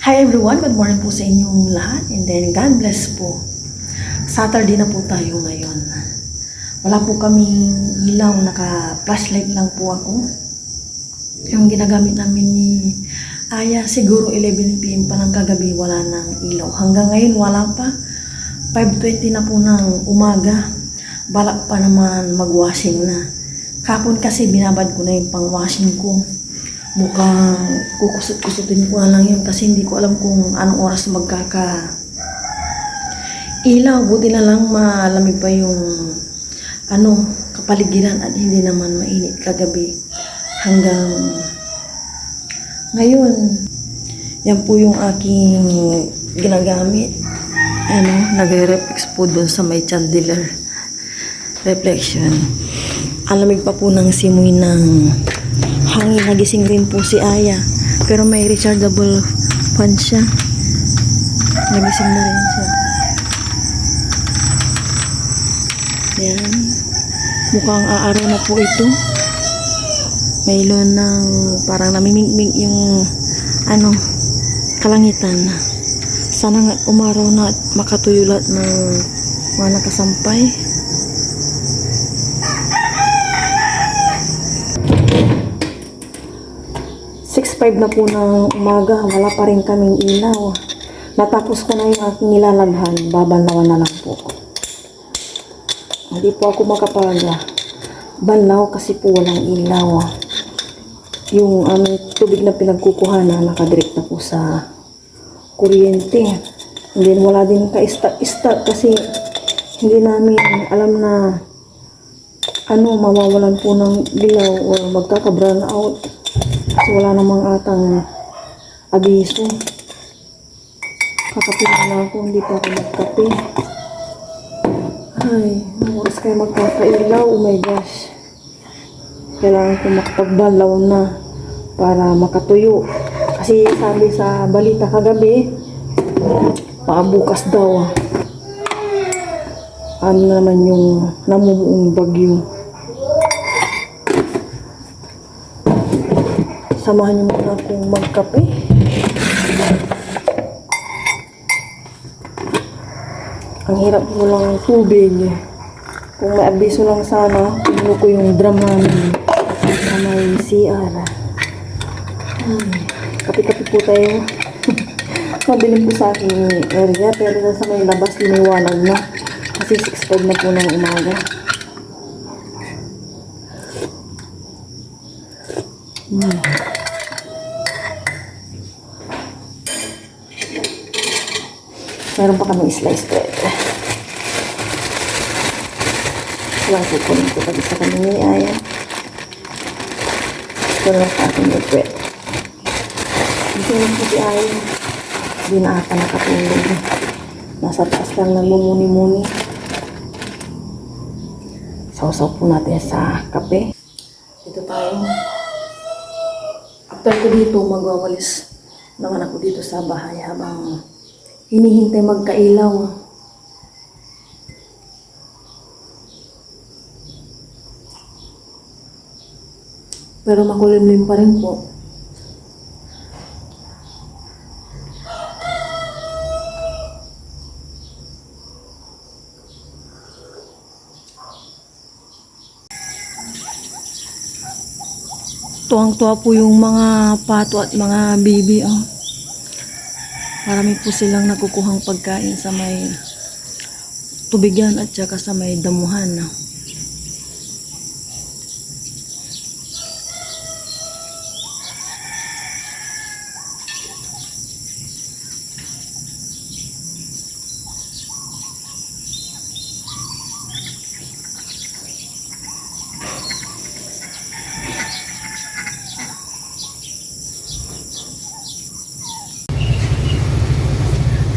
Hi everyone, good morning po sa inyong lahat and then God bless po. Saturday na po tayo ngayon. Wala po kaming ilaw, naka-flashlight lang po ako. Yung ginagamit namin ni Aya, siguro 11 PM pa ng kagabi, wala nang ilaw. Hanggang ngayon wala pa. 5:20 na po ng umaga. Balak pa naman mag-washing na. Kapon kasi binabad ko na yung pang-washing ko. Mukhang kukusut-kusutin ko na lang yun kasi hindi ko alam kung anong oras ilaw. Buti na lang malamig pa yung kapaligiran at hindi naman mainit kagabi hanggang ngayon. Yan po yung aking ginagamit. Nagre-reflex po doon sa may chandelier reflection. Alamig pa po ng simoy ng hangin. Nagising rin po si Aya. Pero may rechargeable fan siya. Nagising na rin siya. Yan. Mukhang aaraw na po ito. Mayroon ng parang namimingming yung kalangitan. Sana nga umaraw na at makatuyo lahat ng mga nakasampay. Five na po ng umaga, wala pa rin kaming ilaw. Natapos ko na yung aking nilalabhan, babanlawan na lang po. Hindi po ako makapag-banlaw kasi po walang ilaw. Yung tubig na pinagkukuha na nakadirect na po sa kuryente. And then wala din ka-start kasi hindi namin alam na mawawalan po ng dilaw o magkaka-brown out. Kasi wala namang atang abiso. Kakape na ako, hindi pa ako magkape. Ay, oras kayo magkakailaw. Oh my gosh. Kailangan ko makapagbalaw na para makatuyo. Kasi sabi sa balita kagabi, bukas daw. Naman yung namumuong bagyo. Samahan niyo muna akong magkape. Ang hirap mo lang ng tubig. Kung may abiso lang sana, pinuno ko yung drum namin sa may CR. Kape-kape po tayo. Mabiling po sa aking area, pero sa may labas liniwanag na. Kasi 6:05 na po ng umaga. Meron pa kami sliced bread. Lang kukunin ko pag isa kami ni Aya. Ito lang sa aking bread. Ito lang po si Aya. Hindi na ata nakatulog. Nasa taas lang nagmumuni-muni. Sausaw po natin sa kape. Dito tayo. After ko dito, magwawalis naman ako dito sa bahay habang hinihintay magkailaw. Pero makulimlim pa rin po. Tuwang-tuwa po yung mga pato at mga bibi. Marami po silang nakukuhang pagkain sa may tubigan at saka sa may damuhan.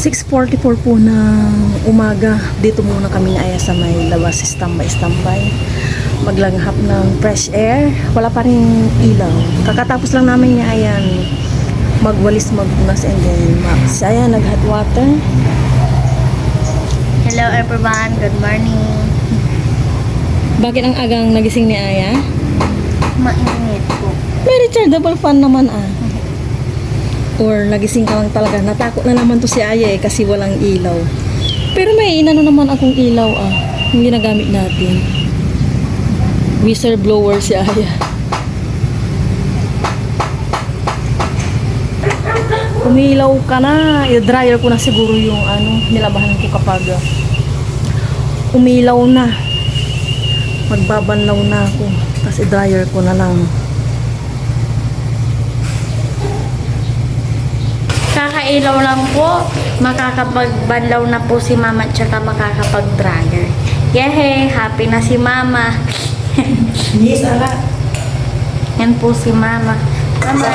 (6:44) po ng umaga. Dito muna kami na Aya sa may labas, standby. Maglanghap ng fresh air. Wala pa rin ilaw. Kakatapos lang namin ni Ayan magwalis, magpunas, and then si Aya nag-hot water. Hello everyone, good morning. Bakit ang agang nagising ni Aya? Mainit po. May rechargeable fan naman ah. or nagising ka lang talaga. Natakot na naman to si Aya kasi walang ilaw. Pero may inano naman akong ilaw yung ginagamit natin. Whistle blower si Aya. Umilaw ka na. I-dryer ko na siguro yung nilabahan ko kapag umilaw na. Magbabanlaw na ako. Tapos i-dryer ko na lang. Kakailaw lang po. Makakapagbanlaw na po si mama tsaka makakapag-dryer. Yehey! Happy na si mama. Yes, ala. Yan po si mama. Mama!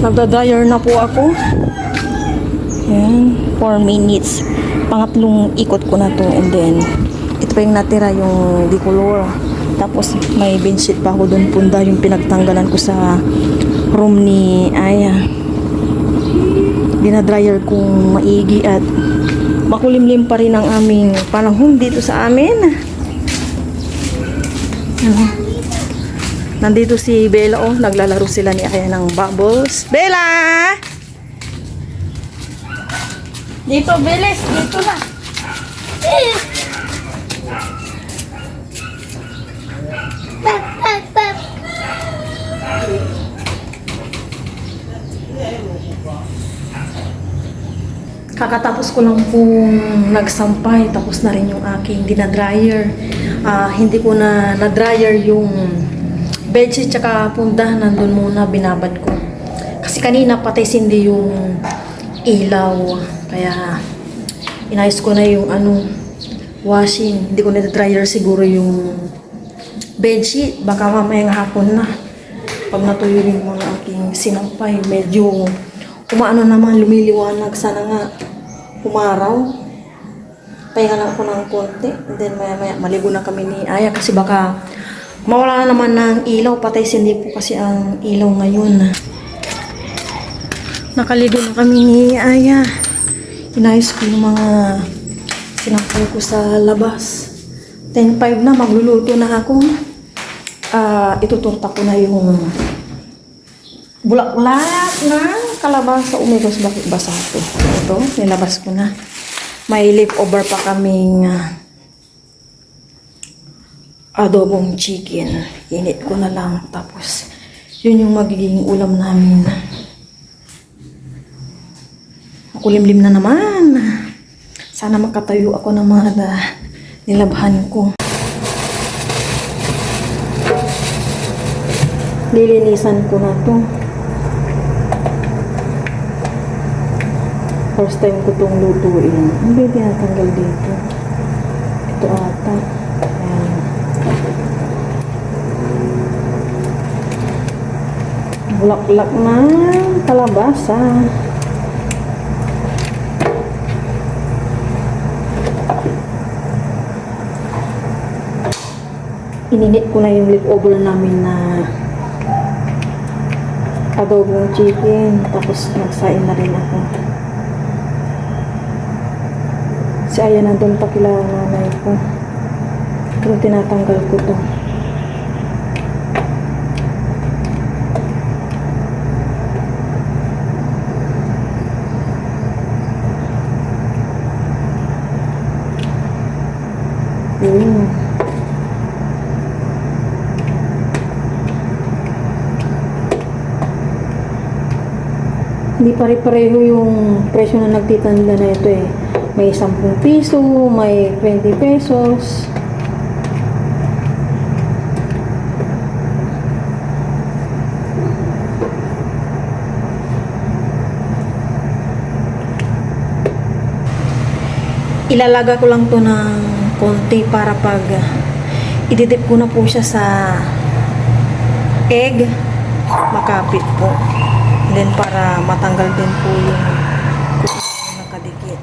Nagda-dryer na po ako. Ayan, 4 minutes. Pangatlong ikot ko na to, and then ito pa yung natira, yung decolor. Tapos may bedsheet pa ako doon, punda yung pinagtanggalan ko sa room ni Aya. Dinadryer kong maigi at makulimlim pa rin ang aming panahon dito sa amin. Nandito si Bella, naglalaro sila ni Aya ng bubbles. Bella! Dito, bilis! Dito na! Kakatapos ko lang pong nagsampay, tapos na rin yung aking dinadryer. Hindi ko na dryer yung bedsheet tsaka punda, nandun muna binabad ko. Kasi kanina patay sindi yung ilaw. Kaya inayos ko na yung washing. Hindi ko na dryer siguro yung bedsheet. Baka mamayang hapon na. Pag natuyo yung mga aking sinampay, medyo kumaano naman, lumiliwanag. Sana nga umaraw. Pahinga lang ako ng konti. And then maya maligo na kami ni Aya kasi baka mawala na naman ng ilaw. Patay sindi po kasi ang ilaw ngayon. Nakaligo na kami ni Aya. Inayos ko yung mga sinampay ko sa labas. 10:05 na, magluluto na ako. Ituturta ko na yung bulaklak ng kalabasa. Umigos, bakit basa ito? Ito, nilabas ko na. May leftover pa kaming adobong chicken. Init ko na lang. Tapos, yun yung magiging ulam namin. Makulimlim na naman. Sana makatayo ako ng mga nilabhan ko. Lilinisan ko na to. First time ko itong lutuin. Hindi tinatanggal dito. Ito ata. Ayan. Bulaklak na kalabasa. Ininit ko na yung leftover namin na adobong chicken. Tapos nagsain na rin ako. Si Aya nandun pa kila nanay ko. Pero tinatanggal ko to. Hindi pare-pareho yung presyo na nagtitinda na ito eh. May 10 piso, may 20 pesos. Ilalaga ko lang to ng konti para pag ididip ko na po siya sa egg, makapit po. Then para matanggal din po yung nakadikit.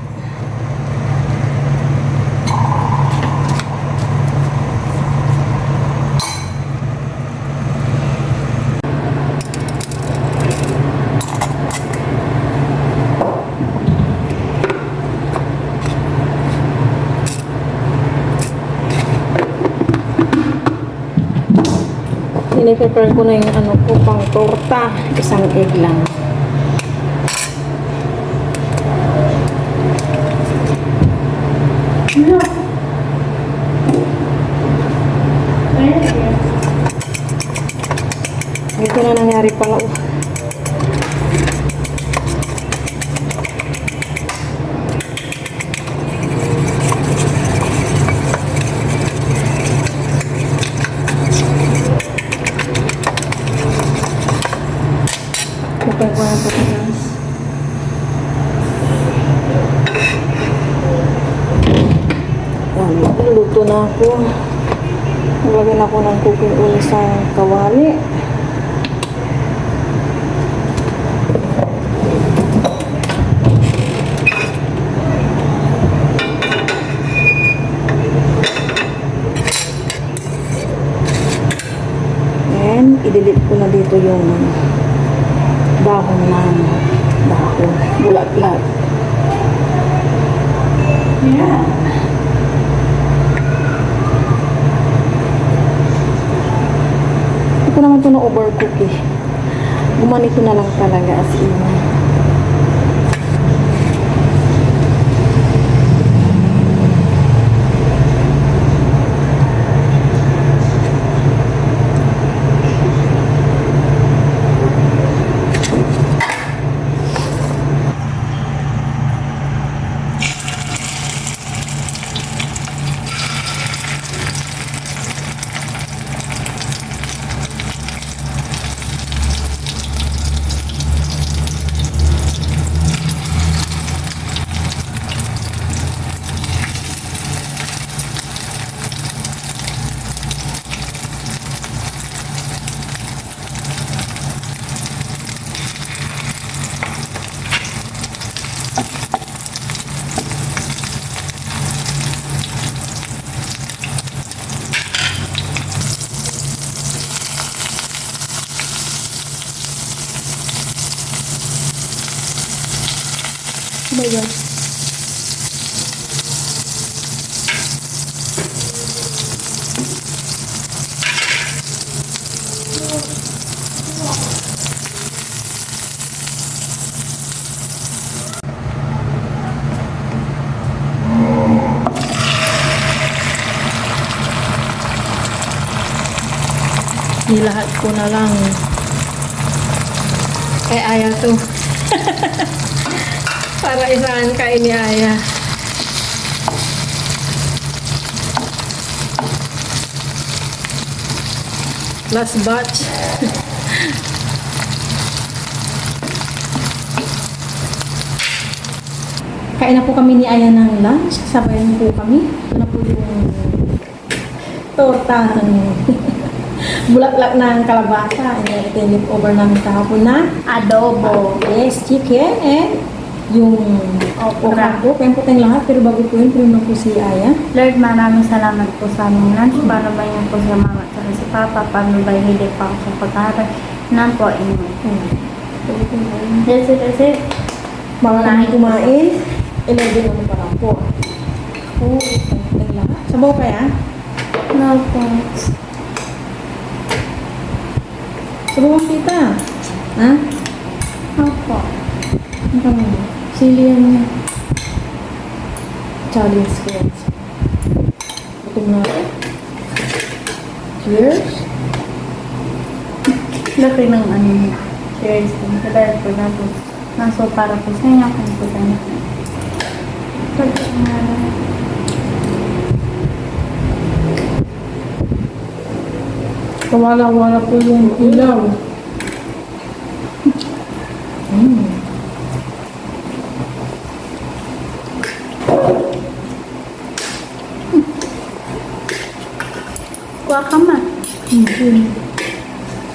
Ini-prepare ko na yung ano ko, pang torta. Isang egg lang. Ito na nangyari pala. Okay, ko na ito. Luto na ako. Nalagyan ako ng cooking oil sa kawali. And i-delete ko na dito yung dahon ng dahon. Bulat-bulat. Yan. Ito naman ito na overcook eh. Gumanito na lang talaga as in. Ano ba yan? Nilahat ko na lang. Kay Aya to. Para isahan kain ni Aya. Last batch. Kain na po kami ni Aya ng lunch. Sabayan po kami. Ito na po yung torta ng bulaklak ng kalabasa. Ito yung leftover namin kahapon na Adobo. yes, chicken and yung okra po. Kaya po tayong lahat. Pero bago po yun, pero po si Aya. Lord, maraming salamat po sa aming lunch. Paano ba yan po sa mama at si papa? Paano ba hindi pa ako sa pag-aaral? Nan po, inyo. That's it, that's it. Mga kami kumain. 11 naman pa lang po. Oh, tayong lahat. Sabaw kaya? No, thanks. Sabawan kita. Ha? Opo. Ano kami? Sili yan niya. Challenge ko yan. Gutom na ako. Cheers. Laki ng ano niya. Cheers. Kaya po na po. Naso para po sa inyo. Kung po sa inyo. Kawala-wala po yung ilaw. Kuha ka man.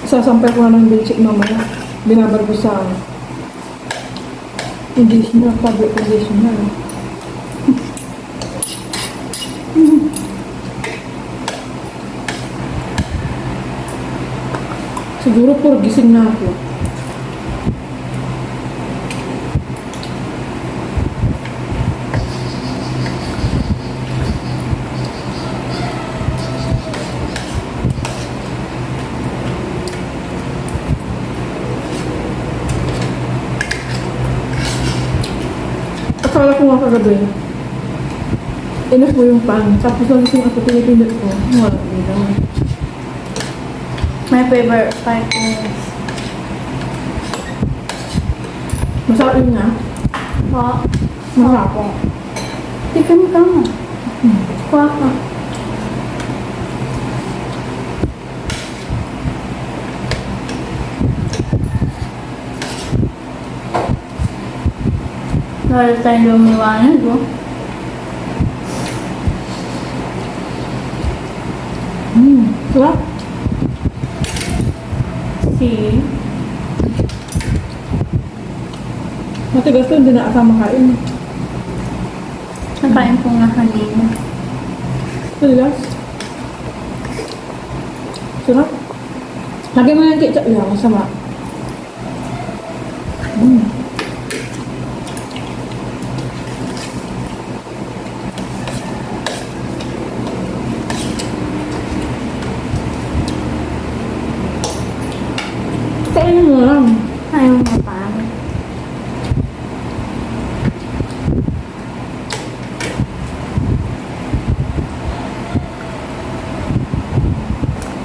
Sasampay ko na ng bilchik mamaya. Binabar ko sa conditioner, fabric conditioner. Siguro po gising na ako. ako kagabi. Enough po yung pan. Tapos nagising ako, pinipindot ko. Wala ilaw. My favorite part is Masarap yun nga. po. Masarap. Tikim ka mo. Kuha ka. Wala tayong lumiwanag, oh. Sarap. See? Matigas yun, hindi na kasama kain. Nakain ko nga kanina. Matigas. Sarap. Lagyan mo ng ketchup lang, masama. Kainin mo lang. Ayaw mo pa.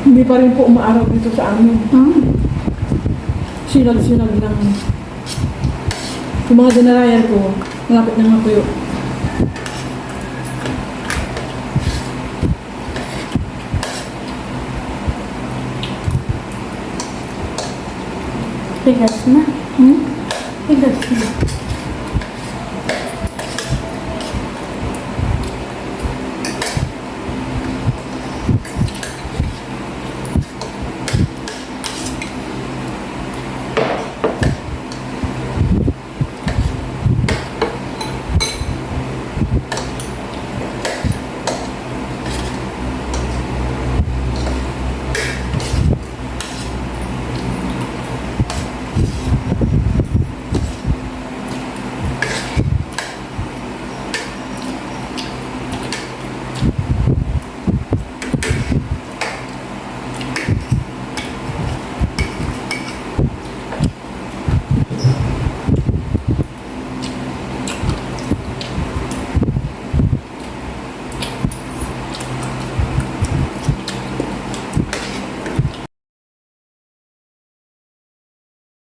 Hindi pa rin po umaaraw dito sa amin. Sinag-sinag ng yung mga dinarayan ko, malapit na mapuyo. Tigas na. Tigas na.